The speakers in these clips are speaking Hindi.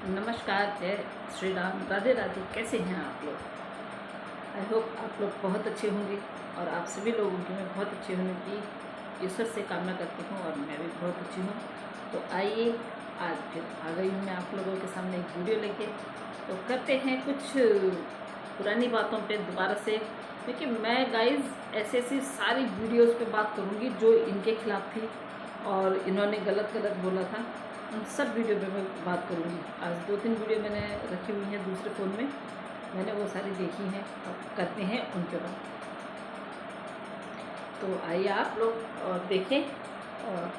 नमस्कार, जय श्री राम, राधे राधे। कैसे हैं आप लोग? आई होप आप लोग बहुत अच्छे होंगे और आप सभी लोगों की मैं बहुत अच्छे होने की ईश्वर से कामना करती हूँ और मैं भी बहुत अच्छी हूँ। तो आइए, आज फिर आ गई हूँ मैं आप लोगों के सामने एक वीडियो लेके। तो करते हैं कुछ पुरानी बातों पे दोबारा से, क्योंकि मैं गाइज ऐसी सारी वीडियोज़ पे बात करूँगी जो इनके खिलाफ थी और इन्होंने गलत गलत बोला था। उन सब वीडियो पे मैं बात करूँगी। आज 2-3 वीडियो मैंने रखी हुई हैं दूसरे फ़ोन में, मैंने वो सारी देखी हैं और करते हैं उनके बाद। तो आइए आप लोग और देखें और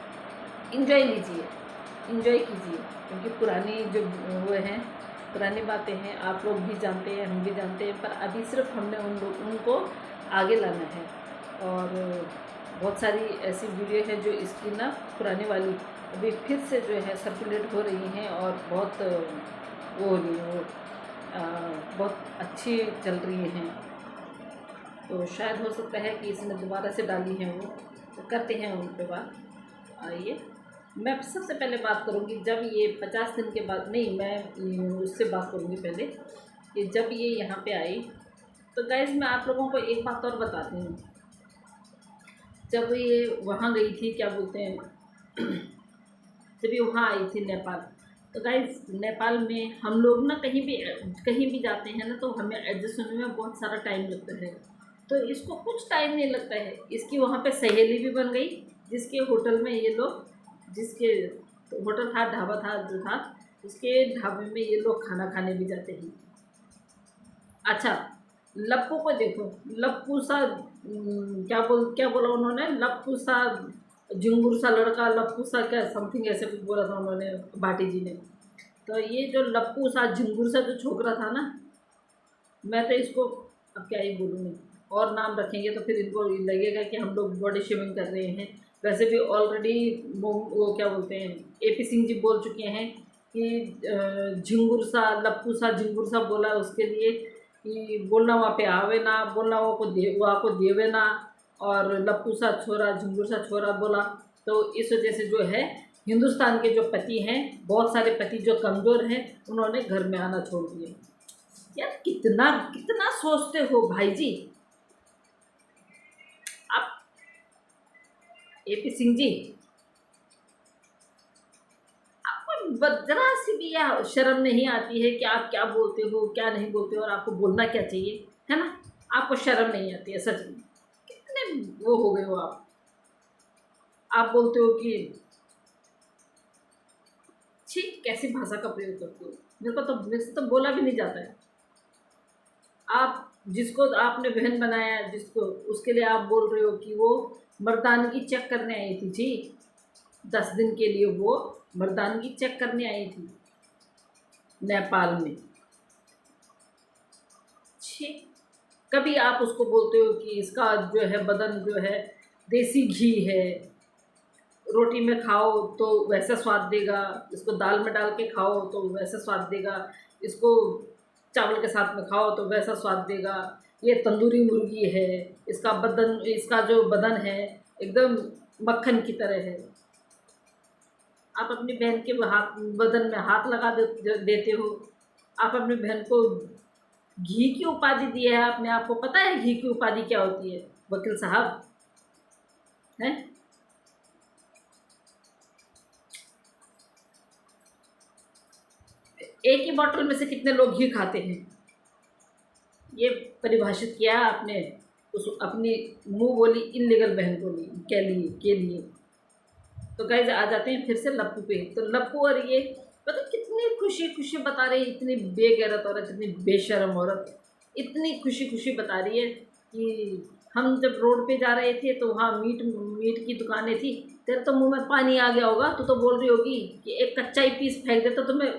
इन्जॉय लीजिए, इन्जॉय कीजिए, क्योंकि पुरानी जो वो हैं, पुरानी बातें हैं, आप लोग भी जानते हैं, हम भी जानते हैं, पर अभी सिर्फ हमने उनको आगे लाना है। और बहुत सारी ऐसी वीडियो है जो इसकी ना पुराने वाली अभी फिर से जो है सर्कुलेट हो रही हैं और बहुत वो हो रही है, वो बहुत अच्छी चल रही हैं। तो शायद हो सकता है कि इसने दोबारा से डाली हैं वो, तो करते हैं उन पे बात। आइए, मैं सबसे पहले बात करूँगी जब ये 50 दिन के बाद, नहीं, मैं उससे बात करूँगी पहले कि जब ये यहाँ पे आई। तो गाइज़ मैं आप लोगों को एक बात और बताती हूँ। जब ये वहाँ गई थी, क्या बोलते हैं, जब ये वहाँ आई थी नेपाल, तो गाइज नेपाल में हम लोग ना कहीं भी जाते हैं ना, तो हमें एडजस्ट होने में बहुत सारा टाइम लगता है। तो इसको कुछ टाइम नहीं लगता है, इसकी वहाँ पे सहेली भी बन गई, जिसके होटल में ये लोग, जिसके तो होटल था, ढाबा था जो था, उसके ढाबे में ये लोग खाना खाने भी जाते हैं। अच्छा, लप्पू को देखो, लप्पू सा क्या बोला उन्होंने, लप्पू सा झिंगुर सा लड़का, लप्पू सा क्या समथिंग ऐसे कुछ बोला था उन्होंने, भाटी जी ने। तो ये जो लप्पू सा झिंगुर सा जो छोकरा था ना, मैं तो इसको अब क्या ही बोलूँ मैं, और नाम रखेंगे तो फिर इनको लगेगा कि हम लोग बॉडी शेमिंग कर रहे हैं। वैसे भी ऑलरेडी वो क्या बोलते हैं, एपी सिंह जी बोल चुके हैं कि झिंगुर सा, लप्पू सा, झिंगुर सा बोला उसके लिए कि बोलना वहाँ पे आवे ना, बोलना वहाँ को देवे ना, और लप्पू सा छोरा, झिंगुर सा छोरा बोला। तो इस वजह से जो है, हिंदुस्तान के जो पति हैं, बहुत सारे पति जो कमज़ोर हैं, उन्होंने घर में आना छोड़ दिया। यार कितना कितना सोचते हो भाई जी आप, एपी सिंह जी, आपको जरा सी भी या शर्म नहीं आती है कि आप क्या बोलते हो, क्या नहीं बोलते हो, और आपको बोलना क्या चाहिए, है ना? आपको शर्म नहीं आती है सच में, कितने वो हो गए हो आप बोलते हो कि छी, कैसी भाषा का प्रयोग करते हो। मेरे से तो बोला भी नहीं जाता है। आप जिसको आपने बहन बनाया, जिसको, उसके लिए आप बोल रहे हो कि वो मर्दानगी चेक करने आई थी जी। 10 दिन के लिए वो मर्दानगी चेक करने आई थी नेपाल में। छी, कभी आप उसको बोलते हो कि इसका जो है बदन जो है देसी घी है, रोटी में खाओ तो वैसा स्वाद देगा, इसको दाल में डाल के खाओ तो वैसा स्वाद देगा, इसको चावल के साथ में खाओ तो वैसा स्वाद देगा, ये तंदूरी मुर्गी है, इसका बदन, इसका जो बदन है एकदम मक्खन की तरह है। आप अपनी बहन के बदन में हाथ लगा देते हो। आप अपनी बहन को घी की उपाधि दी है आपने। आपको पता है घी की उपाधि क्या होती है वकील साहब? हैं? एक ही बोतल में से कितने लोग घी खाते हैं, ये परिभाषित किया आपने उस अपनी मुंह बोली इनलीगल बहन को के लिए। तो गाइज आ जाते हैं फिर से लप्पू पे। तो लप्पू और ये पता कितनी खुशी खुशी बता रही है, इतनी बेगैरत औरत, इतनी बेशर्म औरत, इतनी खुशी खुशी बता रही है कि हम जब रोड पे जा रहे थे तो वहाँ मीट की दुकानें थी, तेरे तो मुंह में पानी आ गया होगा, तो बोल रही होगी कि एक कच्चा ही पीस फेंक देता तो मैं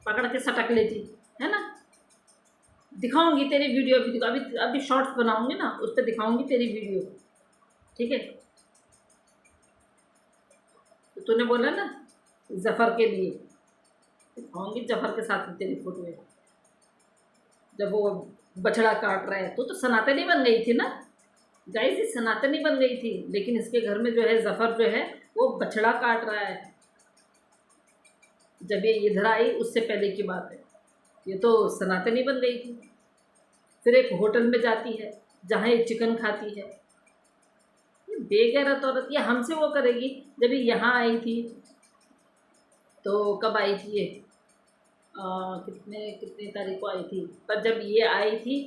पकड़ के सटक लेती, है ना? दिखाऊंगी तेरी वीडियो, अभी अभी शॉर्ट्स बनाऊंगी ना, उस पर दिखाऊंगी तेरी वीडियो, ठीक है? तो तूने बोला ना जफ़र के लिए, दिखाऊंगी जफ़र के साथ में तेरी फोटो है, जब वो बछड़ा काट रहा है। तो सनातनी बन गई थी ना गाइस, ये सनातनी बन गई थी, लेकिन इसके घर में जो है जफ़र जो है वो बछड़ा काट रहा है। जब ये इधर आई उससे पहले की बात है, ये तो सनातनी बन गई थी। फिर एक होटल में जाती है जहाँ ये चिकन खाती है। ये बेगैरत औरत, ये हमसे वो करेगी। जब ये यहाँ आई थी, तो कब आई थी ये, कितने कितनी तारीख को आई थी, पर जब ये आई थी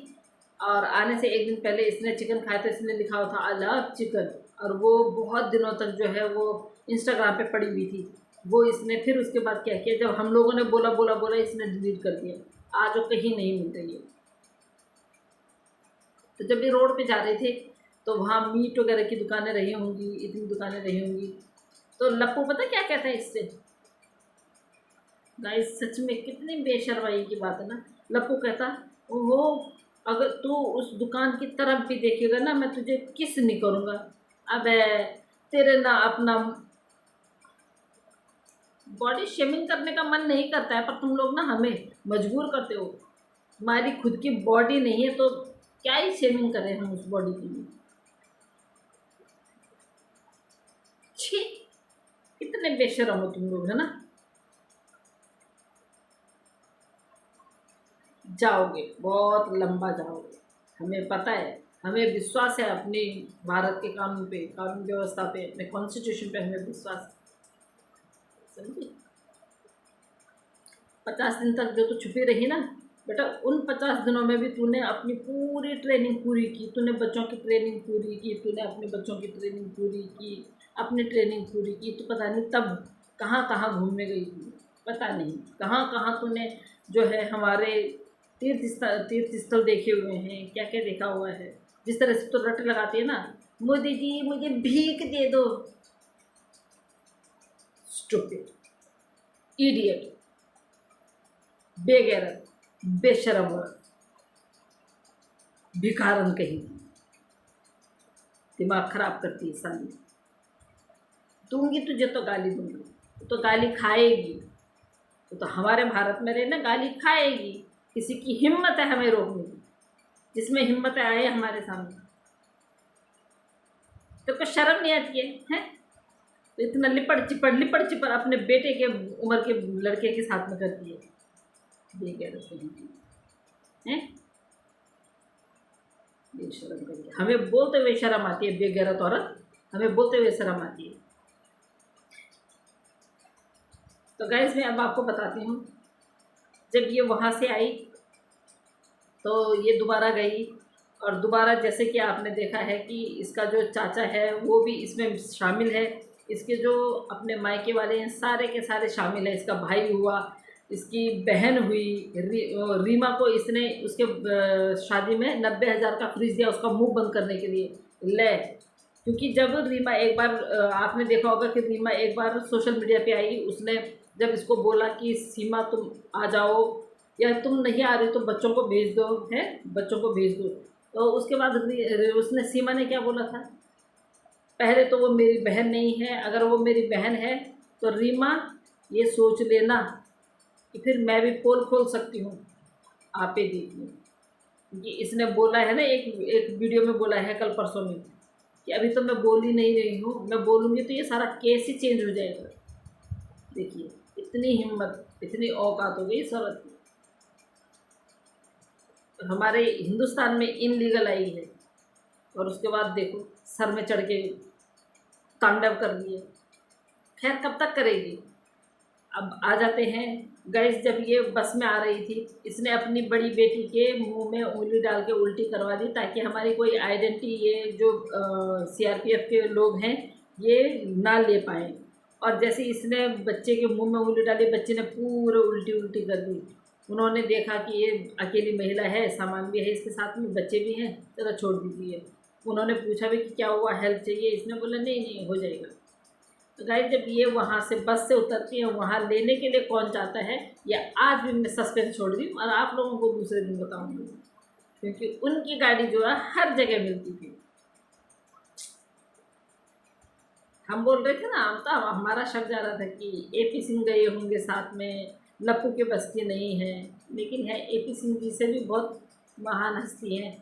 और आने से एक दिन पहले इसने चिकन खाया था, इसने लिखा हुआ था आई लव चिकन, और वो बहुत दिनों तक जो है वो इंस्टाग्राम पे पड़ी हुई थी। वो इसने फिर उसके बाद क्या किया, जब हम लोगों ने बोला बोला बोला, इसने डिलीट कर दिया। आज वो कहीं नहीं मिल रही है। तो जब ये रोड पे जा रहे थे तो वहाँ मीट वगैरह की दुकानें रही होंगी, इतनी दुकानें रही होंगी। तो लप्पू पता क्या कहता है इससे, गाइस सच में कितनी बेशर्माई की बात है ना। लप्पू कहता, ओहो अगर तू उस दुकान की तरफ भी देखेगा ना, मैं तुझे किस नहीं करूँगा। अबे तेरे ना अपना बॉडी शेमिंग करने का मन नहीं करता है, पर तुम लोग ना हमें मजबूर करते हो। तुम्हारी खुद की बॉडी नहीं है तो क्या ही शेमिंग करें हम उस बॉडी के लिए। छी, इतने बेशर्म हो तुम लोग, है ना। जाओगे, बहुत लंबा जाओगे, हमें पता है। हमें विश्वास है अपनी भारत के कानून पे, कानून व्यवस्था पे, अपने कॉन्स्टिट्यूशन पे हमें विश्वास है, समझे। 50 दिन तक जो तो छुपी रही ना बेटा, उन 50 दिनों में भी तूने अपनी पूरी ट्रेनिंग पूरी की, तूने बच्चों की ट्रेनिंग पूरी की, तूने अपने बच्चों की ट्रेनिंग पूरी की, अपनी ट्रेनिंग पूरी की। तो पता नहीं तब कहाँ कहाँ घूमने गई थी, पता नहीं कहाँ कहाँ तूने जो है हमारे तीर्थ स्थल देखे हुए हैं, क्या क्या देखा हुआ है। जिस तरह से तो रट लगाती है ना, मोदी जी मुझे भीख दे दो। स्टूपिड, इडियट, बेगैरत, बेशरम औरत, भिखारन कहीं, दिमाग खराब करती है साली। दूंगी तुझे तो गाली दूंगी, तो गाली खाएगी। तो हमारे भारत में रहना, गाली खाएगी। किसी की हिम्मत है हमें रोकने की, जिसमें हिम्मत है आए हमारे सामने। तो कुछ शर्म नहीं आती है, हैं? तो इतना लिपड़ चिपड़ अपने बेटे के उम्र के लड़के के साथ में करती है, बेगैरत हैं। बेशरम करके हमें बोलते हुए शर्म आती है, बेगैरत औरत, हमें बोलते हुए शर्म आती है। तो गाइस मैं अब आपको बताती हूँ, जब ये वहाँ से आई तो ये दोबारा गई, और दोबारा जैसे कि आपने देखा है कि इसका जो चाचा है वो भी इसमें शामिल है। इसके जो अपने मायके वाले हैं सारे के सारे शामिल हैं। इसका भाई हुआ, इसकी बहन हुई, रीमा को इसने उसके शादी में 90,000 का फ्रिज दिया उसका मुंह बंद करने के लिए। ले, क्योंकि जब रीमा एक बार आपने देखा होगा कि रीमा एक बार सोशल मीडिया पे आई, उसने जब इसको बोला कि सीमा तुम आ जाओ, या तुम नहीं आ रही तो बच्चों को भेज दो, है बच्चों को भेज दो। तो उसके बाद उसने सीमा ने क्या बोला था, पहले तो वो मेरी बहन नहीं है, अगर वो मेरी बहन है तो रीमा ये सोच लेना कि फिर मैं भी पोल खोल सकती हूँ, आप ही देखिए। क्योंकि इसने बोला है ना, एक एक वीडियो में बोला है कल परसों में कि अभी तो मैं बोल ही नहीं रही हूँ, मैं बोलूँगी तो ये सारा केस ही चेंज हो जाएगा। देखिए इतनी हिम्मत, इतनी औकात हो गई इस औरत की। हमारे हिंदुस्तान में इनलीगल आई है, और उसके बाद देखो सर में चढ़ के तांडव कर दिए। खैर कब तक करेगी। अब आ जाते हैं गाइस, जब ये बस में आ रही थी, इसने अपनी बड़ी बेटी के मुंह में उंगली डाल के उल्टी करवा दी, ताकि हमारी कोई आइडेंटिटी ये जो सीआरपीएफ के लोग हैं ये ना ले पाएँ। और जैसे इसने बच्चे के मुंह में उंगली डाली, बच्चे ने पूरे उल्टी उल्टी कर दी। उन्होंने देखा कि ये अकेली महिला है, सामान भी है इसके साथ में, बच्चे भी हैं, चलो छोड़ दीजिए। उन्होंने पूछा भी कि क्या हुआ, हेल्प चाहिए, इसने बोला नहीं नहीं हो जाएगा। तो गाइस जब ये वहाँ से बस से उतरती है, वहाँ लेने के लिए कौन चाहता है, या आज भी मैं सस्पेंस छोड़ रही हूँ और आप लोगों को दूसरे दिन बताऊँगी, क्योंकि उनकी गाड़ी जो है हर जगह मिलती थी। हम बोल रहे थे ना, हम तो हमारा शक जा रहा था कि एपी सिंह गए होंगे साथ में, लप्पू के बस की नहीं है। लेकिन है एपी सिंह जी से भी बहुत महान हस्ती हैं,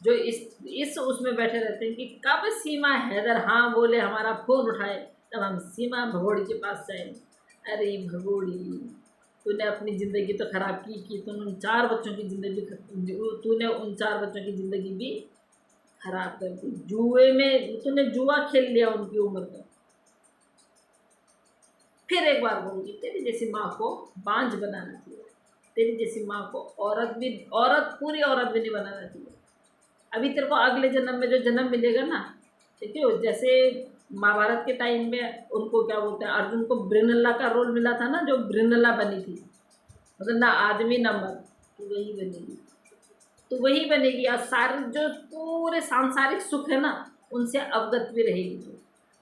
जो इस उसमें बैठे रहते हैं कि कब सीमा हैदर हाँ बोले, हमारा फ़ोन उठाए, तब हम सीमा भगोड़ी के पास जाएंगे। अरे भगोड़ी, तूने अपनी ज़िंदगी तो ख़राब की तूने उन 4 बच्चों की ज़िंदगी तूने उन 4 बच्चों की ज़िंदगी भी ख़राब कर दी। जुए में तूने जुआ खेल लिया उनकी उम्र का। फिर एक बार बोलूँगी, तेरी जैसी माँ को बांझ बनाना चाहिए, तेरी जैसी माँ को पूरी औरत भी नहीं बनाना चाहिए। अभी तेरे को अगले जन्म में जो जन्म मिलेगा ना, ठीक है, जैसे महाभारत के टाइम में उनको क्या बोलते हैं, अर्जुन को ब्रिनल्ला का रोल मिला था ना, जो ब्रिनल्ला बनी थी, मतलब ना आदमी ना मर्द, तो वही बनेगी, तो वही बनेगी। और सारे जो पूरे सांसारिक सुख है ना, उनसे अवगत भी रहेगी तू,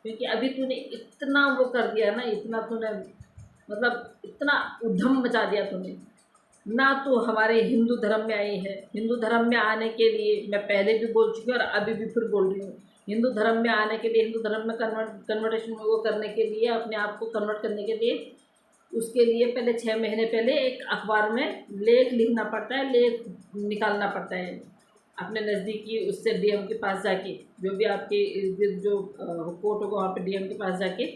क्योंकि अभी तूने इतना वो कर दिया ना, इतना तूने मतलब इतना उधम मचा दिया तूने ना। तू हमारे हिंदू धर्म में आई है, हिंदू धर्म में आने के लिए मैं पहले भी बोल चुकी हूँ और अभी भी फिर बोल रही हूँ, हिंदू धर्म में आने के लिए, हिंदू धर्म में कन्वर्टेशन वो करने के लिए, अपने आप को कन्वर्ट करने के लिए, उसके लिए पहले 6 महीने पहले एक अखबार में लेख लिखना पड़ता है, लेख निकालना पड़ता है अपने नज़दीकी उससे डीएम के पास जाके, जो भी आपके इर्द गिर्द जो कोर्ट होगा वहाँ पे डीएम के पास जाके,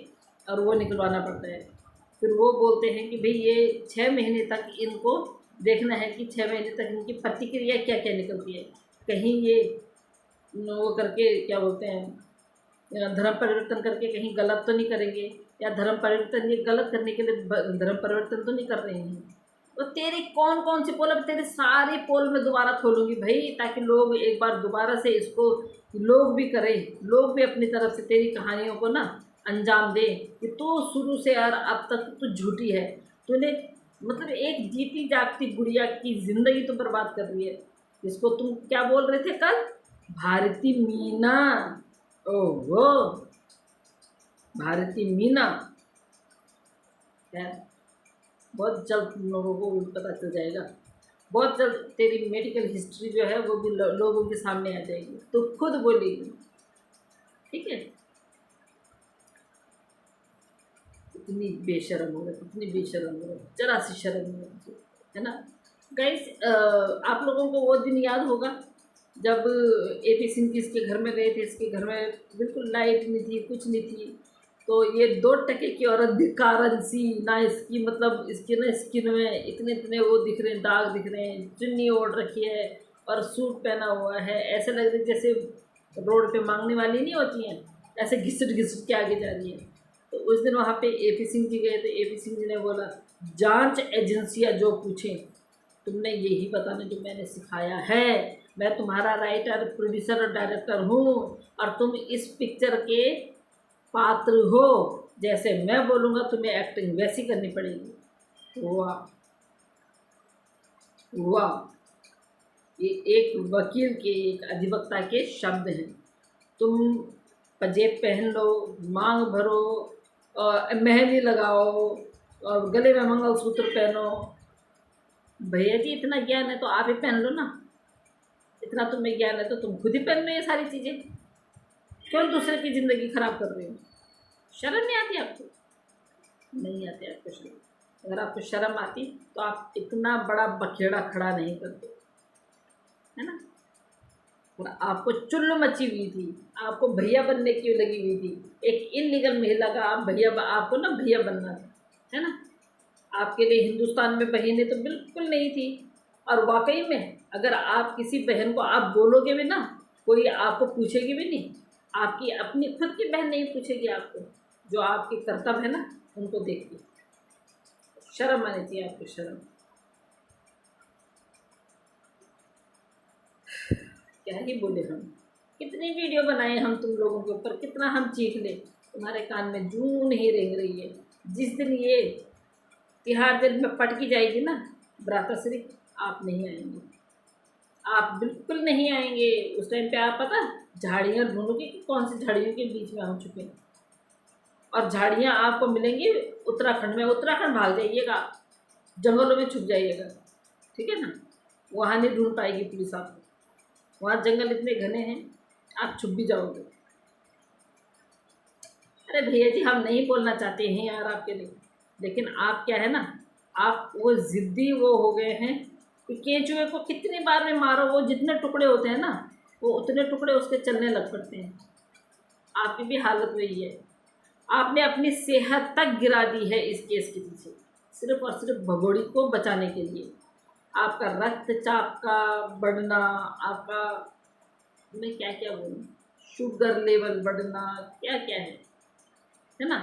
और वो निकलवाना पड़ता है। फिर वो बोलते हैं कि भाई ये 6 महीने तक इनको देखना है कि 6 महीने तक इनकी प्रतिक्रिया क्या क्या निकलती है, कहीं ये वो करके क्या बोलते हैं, धर्म परिवर्तन करके कहीं गलत तो नहीं करेंगे, या धर्म परिवर्तन ये गलत करने के लिए धर्म परिवर्तन तो नहीं कर रहे हैं। तो तेरी कौन कौन सी पोल, अब तेरे सारे पोल में दोबारा खोलूंगी भाई, ताकि लोग एक बार दोबारा से इसको लोग भी करें, लोग भी अपनी तरफ से तेरी कहानियों को ना अंजाम दें कि तू शुरू से यार अब तक तू झूठी है, तूने मतलब एक जीती जागती गुड़िया की ज़िंदगी तो बर्बाद कर रही है। इसको तुम क्या बोल रहे थे कल, भारती मीना, ओहो भारती मीना, खैर बहुत जल्द तुम लोगों को पता चल जाएगा, बहुत जल्द तेरी मेडिकल हिस्ट्री जो है वो भी लोगों के सामने आ जाएगी, तो खुद बोलेगी, ठीक है। इतनी बेशर्म हो रही, इतनी बेशर्म हो रही, जरा सी शर्म नहीं होती है ना। गाइस, आप लोगों को वो दिन याद होगा जब एपी सिंह इसके घर में गए थे, इसके घर में बिल्कुल लाइट नहीं थी, कुछ नहीं थी, तो ये 2 टके की औरत भिखारन सी ना, इसकी मतलब इसकी ना स्किन में इतने इतने वो दिख रहे हैं, दाग दिख रहे हैं, चुन्नी ओढ़ रखी है और सूट पहना हुआ है, ऐसे लग रही जैसे रोड पे मांगने वाली नहीं होती हैं, ऐसे घिसट घिसट के आगे जा रही है। तो उस दिन वहाँ पे एपी सिंह जी गए, तो एपी सिंह जी ने बोला, जांच एजेंसियाँ जो पूछें तुमने यही बताना जो मैंने सिखाया है, मैं तुम्हारा राइटर प्रोड्यूसर और डायरेक्टर हूँ, और तुम इस पिक्चर के पात्र हो, जैसे मैं बोलूँगा तुम्हें एक्टिंग वैसी करनी पड़ेगी। वाह वाह, ये एक वकील के, एक अधिवक्ता के शब्द हैं। तुम पंजेब पहन लो, मांग भरो, और मेहंदी लगाओ, और गले में मंगलसूत्र पहनो, भैया जी इतना ज्ञान है तो आप ही पहन लो ना, इतना तुम्हें ज्ञान है तो तुम खुद ही पहन लो ये सारी चीज़ें, क्यों दूसरे की ज़िंदगी खराब कर रहे हो। शर्म नहीं आती आपको, नहीं आती आपको शर्म। अगर आपको शर्म आती तो आप इतना बड़ा बखेड़ा खड़ा नहीं करते, है ना। और आपको चुल्लू मची हुई थी, आपको भैया बनने की लगी हुई थी, एक इलीगल महिला का आप भैया, आपको ना भैया बनना था, है ना। आपके लिए हिंदुस्तान में बहनें तो बिल्कुल नहीं थी। और वाकई में अगर आप किसी बहन को आप बोलोगे भी ना, कोई आपको पूछेगी भी नहीं, आपकी अपनी खुद की बहन नहीं पूछेगी आपको, जो आपके कर्तव्य है ना उनको देख के। शर्म आनी चाहिए आपको, शर्म। क्या ही बोले हम, कितनी वीडियो बनाए हम तुम लोगों के ऊपर, कितना हम चीख ले, तुम्हारे कान में जूं नहीं रेंग रही है। जिस दिन ये तिहाड़ जेल में पटकी जाएगी ना भ्राताश्री, आप नहीं आएंगे, आप बिल्कुल नहीं आएंगे। उस टाइम पे आप पता झाड़ियाँ ढूंढोगे कि कौन सी झाड़ियों के बीच में हम छुपे हैं, और झाड़ियाँ आपको मिलेंगी उत्तराखंड में, उत्तराखंड भाग जाइएगा, जंगलों में छुप जाइएगा, ठीक है ना। वहाँ नहीं ढूंढ पाएगी पुलिस आपको, वहाँ जंगल इतने घने हैं, आप छुप भी जाओगे। अरे भैया जी हम नहीं बोलना चाहते हैं यार आपके लिए, लेकिन आप क्या है ना, आप वो ज़िद्दी वो हो गए हैं कि केंचुए को कितनी बार में मारो, वो जितने टुकड़े होते हैं ना, वो उतने टुकड़े उसके चलने लग पड़ते हैं। आपकी भी हालत वही है, आपने अपनी सेहत तक गिरा दी है इस केस के पीछे, सिर्फ और सिर्फ भगोड़ी को बचाने के लिए। आपका रक्तचाप का बढ़ना, आपका, मैं क्या क्या बोलूँ, शुगर लेवल बढ़ना, क्या क्या है ना।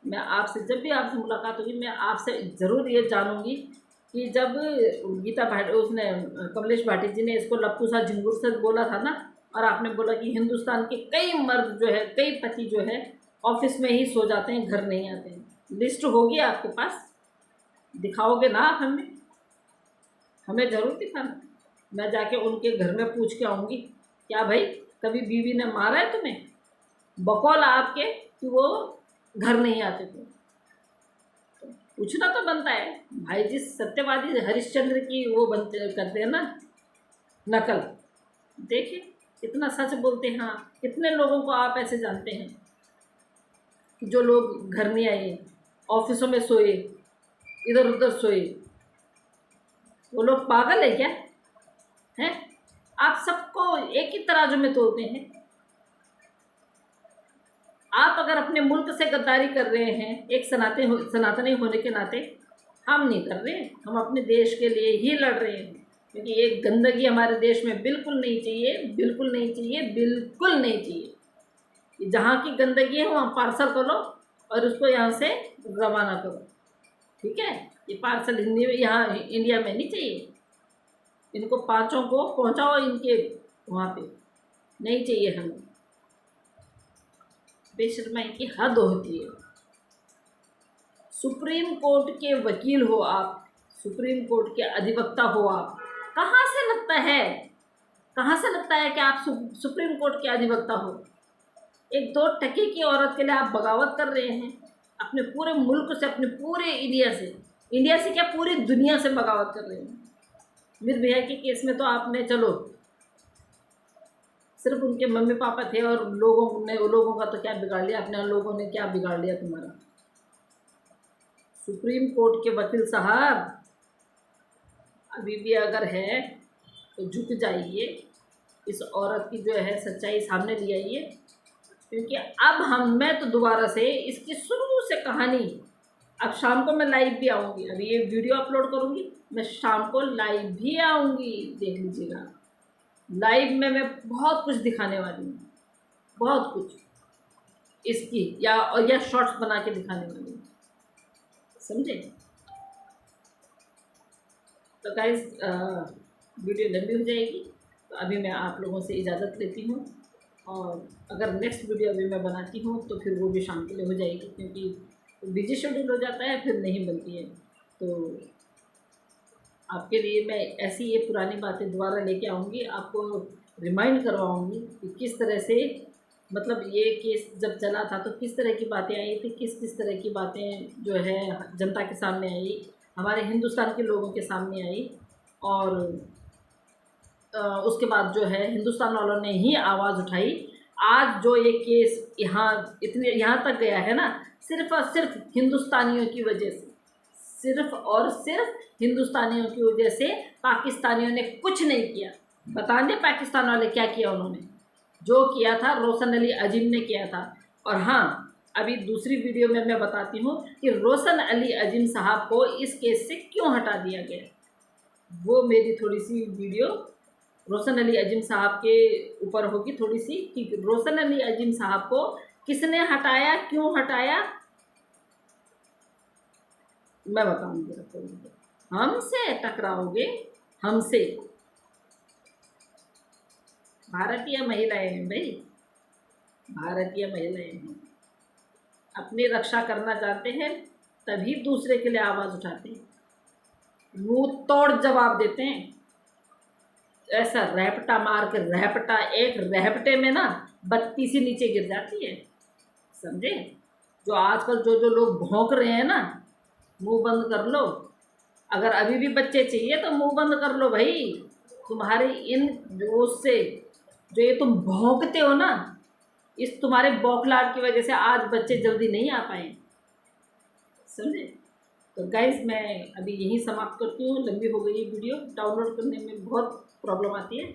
मैं आपसे, जब भी आपसे मुलाकात होगी, मैं आपसे ज़रूर ये जानूंगी कि जब गीता भाटी, उसने कमलेश भाटी जी ने इसको लप्पू सा झिंगुर से बोला था ना, और आपने बोला कि हिंदुस्तान के कई मर्द जो है, कई पति जो है ऑफिस में ही सो जाते हैं, घर नहीं आते हैं। लिस्ट होगी आपके पास, दिखाओगे ना आप हमें? हमें ज़रूर दिखाना। मैं जाके उनके घर में पूछ के आऊँगी, क्या भाई कभी बीवी ने मारा है तुम्हें? बकौल आपके कि वो घर नहीं आते थे। पूछना तो बनता है भाई जी। सत्यवादी हरिश्चंद्र की वो बनते करते हैं ना नकल। देखिए कितना सच बोलते हैं आप। कितने लोगों को आप ऐसे जानते हैं कि जो लोग घर नहीं आए, ऑफिसों में सोए, इधर उधर सोए, वो लोग पागल है क्या? हैं? आप सबको एक ही तराजू में तोलते हैं। आप अगर अपने मुल्क से गद्दारी कर रहे हैं एक सनातनी होने के नाते, हम नहीं कर रहे, हम अपने देश के लिए ही लड़ रहे हैं। क्योंकि एक गंदगी हमारे देश में बिल्कुल नहीं चाहिए, बिल्कुल नहीं चाहिए, बिल्कुल नहीं चाहिए। जहाँ की गंदगी है वहाँ पार्सल करो और उसको यहाँ से रवाना करो, ठीक है। ये पार्सल हिंदी में यहाँ इंडिया में नहीं चाहिए। इनको पाँचों को पहुँचाओ इनके वहाँ पे, नहीं चाहिए हमें। बेशर्माई की हद होती है। सुप्रीम कोर्ट के वकील हो आप, सुप्रीम कोर्ट के अधिवक्ता हो आप, कहाँ से लगता है, कहाँ से लगता है कि आप सुप्रीम कोर्ट के अधिवक्ता हो? एक दो टके की औरत के लिए आप बगावत कर रहे हैं। अपने पूरे मुल्क से, अपने पूरे इंडिया से क्या पूरी दुनिया से बगावत कर रहे हैं। निर्भया के केस में तो आपने, चलो सिर्फ उनके मम्मी पापा थे और लोगों का तो क्या बिगाड़ लिया, अपने लोगों ने क्या बिगाड़ लिया तुम्हारा? सुप्रीम कोर्ट के वकील साहब अभी भी अगर है तो झुक जाइए, इस औरत की जो है सच्चाई सामने ले आइए। क्योंकि अब मैं तो दोबारा से इसकी शुरू से कहानी, अब शाम को मैं लाइव भी आऊँगी। अभी ये वीडियो अपलोड करूँगी, मैं शाम को लाइव भी आऊँगी, देख लीजिएगा। लाइव में मैं बहुत कुछ दिखाने वाली हूँ, बहुत कुछ इसकी, या शॉर्ट्स बना के दिखाने वाली हूँ, समझे? तो गाइस वीडियो लंबी हो जाएगी, तो अभी मैं आप लोगों से इजाज़त लेती हूँ। और अगर नेक्स्ट वीडियो अभी मैं बनाती हूँ तो फिर वो भी शाम के लिए हो जाएगी, क्योंकि बिजी शेड्यूल हो जाता है, फिर नहीं बनती है। तो आपके लिए मैं ऐसी ये पुरानी बातें दोबारा लेके आऊँगी, आपको रिमाइंड करवाऊँगी कि किस तरह से, मतलब ये केस जब चला था तो किस तरह की बातें आई थी, किस किस तरह की बातें जो है जनता के सामने आई, हमारे हिंदुस्तान के लोगों के सामने आई। और उसके बाद जो है हिंदुस्तान वालों ने ही आवाज़ उठाई। आज जो ये केस यहाँ तक गया है ना, सिर्फ और सिर्फ हिंदुस्तानियों की वजह से, सिर्फ और सिर्फ हिंदुस्तानियों की वजह से। पाकिस्तानियों ने कुछ नहीं किया। बता दें पाकिस्तान वाले क्या किया उन्होंने? जो किया था रोशन अली अजीम ने किया था। और हाँ, अभी दूसरी वीडियो में मैं बताती हूँ कि रोशन अली अजीम साहब को इस केस से क्यों हटा दिया गया। वो मेरी थोड़ी सी वीडियो रोशन अली अजीम साहब के ऊपर होगी, थोड़ी सी, कि रोशन अली अजीम साहब को किसने हटाया, क्यों हटाया, मैं बताऊंगी आपको। हमसे टकराओगे, हमसे। भारतीय महिलाएं हैं भाई, भारतीय महिलाएं हैं, अपनी रक्षा करना चाहते हैं तभी दूसरे के लिए आवाज़ उठाते हैं, मुंह तोड़ जवाब देते हैं। ऐसा रैपटा मार के, रैपटा, एक रैपटे में ना 32 ही नीचे गिर जाती है, समझे? जो आजकल जो लोग भौंक रहे हैं ना, मुंह बंद कर लो। अगर अभी भी बच्चे चाहिए तो मुंह बंद कर लो भाई। तुम्हारे इन जोश से, जो ये तुम भौंकते हो ना, इस तुम्हारे बौखलाहट की वजह से आज बच्चे जल्दी नहीं आ पाए, समझे? तो गाइस मैं अभी यहीं समाप्त करती हूँ। लंबी हो गई ये वीडियो, डाउनलोड करने में बहुत प्रॉब्लम आती है।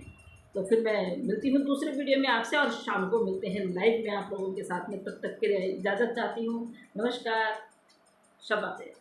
तो फिर मैं मिलती हूँ दूसरे वीडियो में आपसे, और शाम को मिलते हैं लाइव में आप लोगों के साथ में। तब तक के लिए इजाज़त चाहती हूँ। नमस्कार, शब्बा खैर।